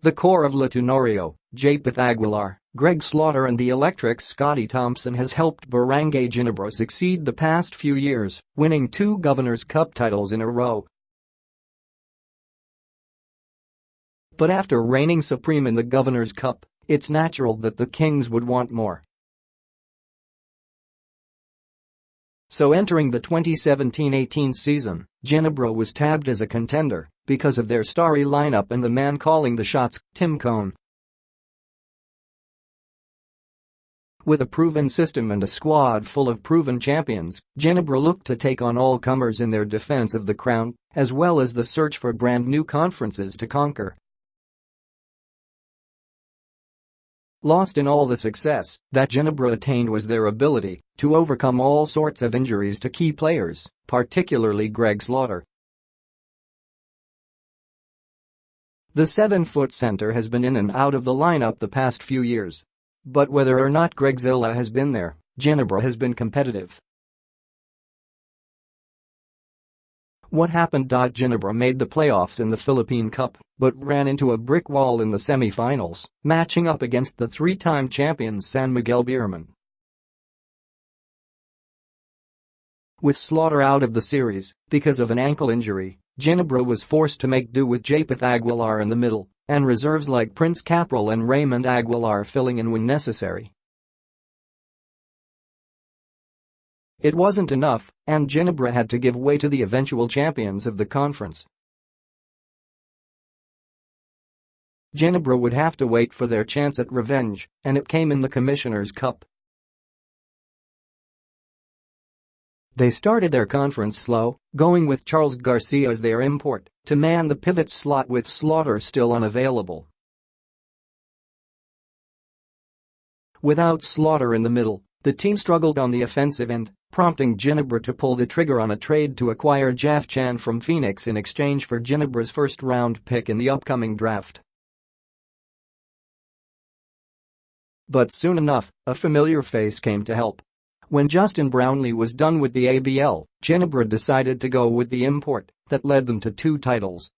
The core of Tenorio, Japeth Aguilar, Gregzilla and the electric Scottie Thompson has helped Barangay Ginebra succeed the past few years, winning 2 Governor's Cup titles in a row. But after reigning supreme in the Governor's Cup, it's natural that the Kings would want more. So entering the 2017-18 season, Ginebra was tabbed as a contender because of their starry lineup and the man calling the shots, Tim Cone. With a proven system and a squad full of proven champions, Ginebra looked to take on all comers in their defense of the crown, as well as the search for brand new conferences to conquer. Lost in all the success that Ginebra attained was their ability to overcome all sorts of injuries to key players, particularly Gregzilla. The 7-foot center has been in and out of the lineup the past few years. But whether or not Gregzilla has been there, Ginebra has been competitive. What happened? Ginebra made the playoffs in the Philippine Cup, but ran into a brick wall in the semi-finals, matching up against the 3-time champions San Miguel Beermen. With Slaughter out of the series because of an ankle injury, Ginebra was forced to make do with Japeth Aguilar in the middle, and reserves like Prince Capril and Raymond Aguilar filling in when necessary. It wasn't enough, and Ginebra had to give way to the eventual champions of the conference. Ginebra would have to wait for their chance at revenge, and it came in the Commissioner's Cup. They started their conference slow, going with Charles Garcia as their import to man the pivot slot with Slaughter still unavailable. Without Slaughter in the middle, the team struggled on the offensive end, prompting Ginebra to pull the trigger on a trade to acquire Jeff Chan from Phoenix in exchange for Ginebra's first-round pick in the upcoming draft. But soon enough, a familiar face came to help. When Justin Brownlee was done with the ABL, Ginebra decided to go with the import that led them to 2 titles.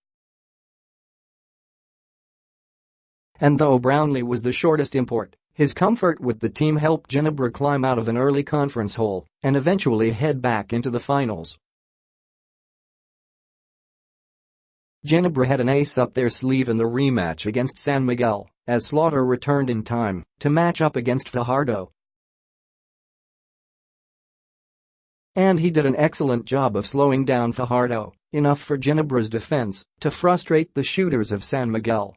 And though Brownlee was the shortest import, his comfort with the team helped Ginebra climb out of an early conference hole and eventually head back into the finals. Ginebra had an ace up their sleeve in the rematch against San Miguel, as Slaughter returned in time to match up against Fajardo. And he did an excellent job of slowing down Fajardo, enough for Ginebra's defense to frustrate the shooters of San Miguel.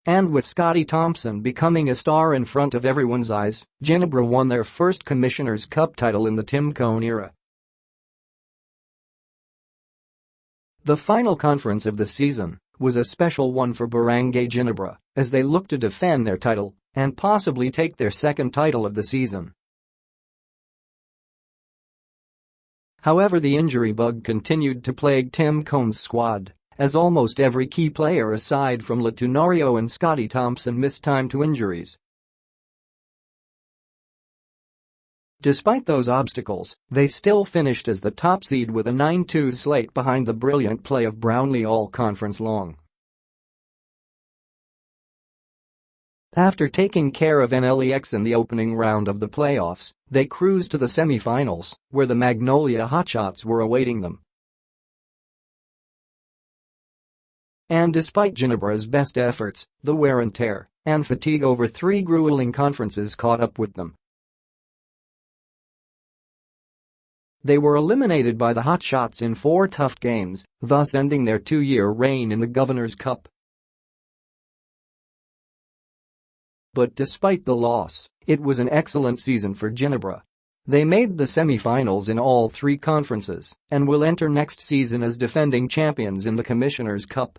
And with Scottie Thompson becoming a star in front of everyone's eyes, Ginebra won their first Commissioner's Cup title in the Tim Cone era. The final conference of the season was a special one for Barangay Ginebra as they looked to defend their title and possibly take their second title of the season. However, the injury bug continued to plague Tim Cone's squad, as almost every key player aside from Tenorio and Scottie Thompson missed time to injuries. Despite those obstacles, they still finished as the top seed with a 9-2 slate behind the brilliant play of Brownlee all conference long. After taking care of NLEX in the opening round of the playoffs, they cruised to the semi-finals, where the Magnolia Hotshots were awaiting them. And despite Ginebra's best efforts, the wear and tear and fatigue over 3 grueling conferences caught up with them. They were eliminated by the Hotshots in 4 tough games, thus ending their 2-year reign in the Governor's Cup. But despite the loss, it was an excellent season for Ginebra. They made the semi-finals in all 3 conferences and will enter next season as defending champions in the Commissioner's Cup.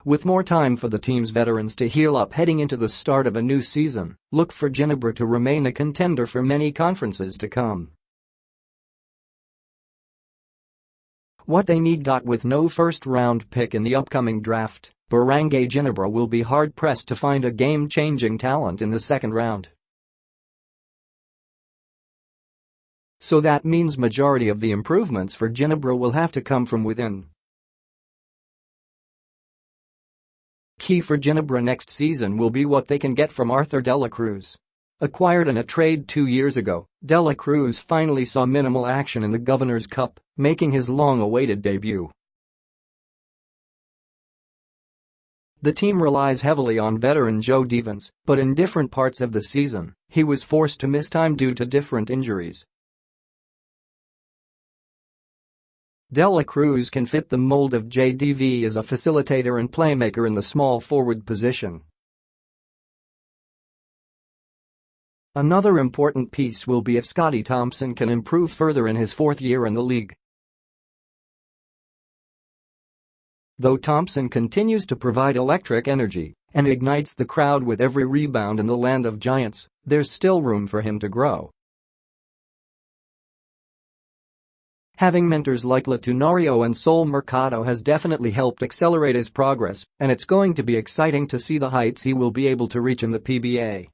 With more time for the team's veterans to heal up heading into the start of a new season, look for Ginebra to remain a contender for many conferences to come. What they need. With no first-round pick in the upcoming draft, Barangay Ginebra will be hard-pressed to find a game-changing talent in the second round. So that means majority of the improvements for Ginebra will have to come from within. Key for Ginebra next season will be what they can get from Arthur de la Cruz. Acquired in a trade 2 years ago, de la Cruz finally saw minimal action in the Governor's Cup, making his long-awaited debut. The team relies heavily on veteran Joe Devens, but in different parts of the season, he was forced to miss time due to different injuries. De la Cruz can fit the mold of JDV as a facilitator and playmaker in the small forward position. Another important piece will be if Scottie Thompson can improve further in his 4th year in the league. Though Thompson continues to provide electric energy and ignites the crowd with every rebound in the land of giants, there's still room for him to grow. Having mentors like Tenorio and Sol Mercado has definitely helped accelerate his progress, and it's going to be exciting to see the heights he will be able to reach in the PBA.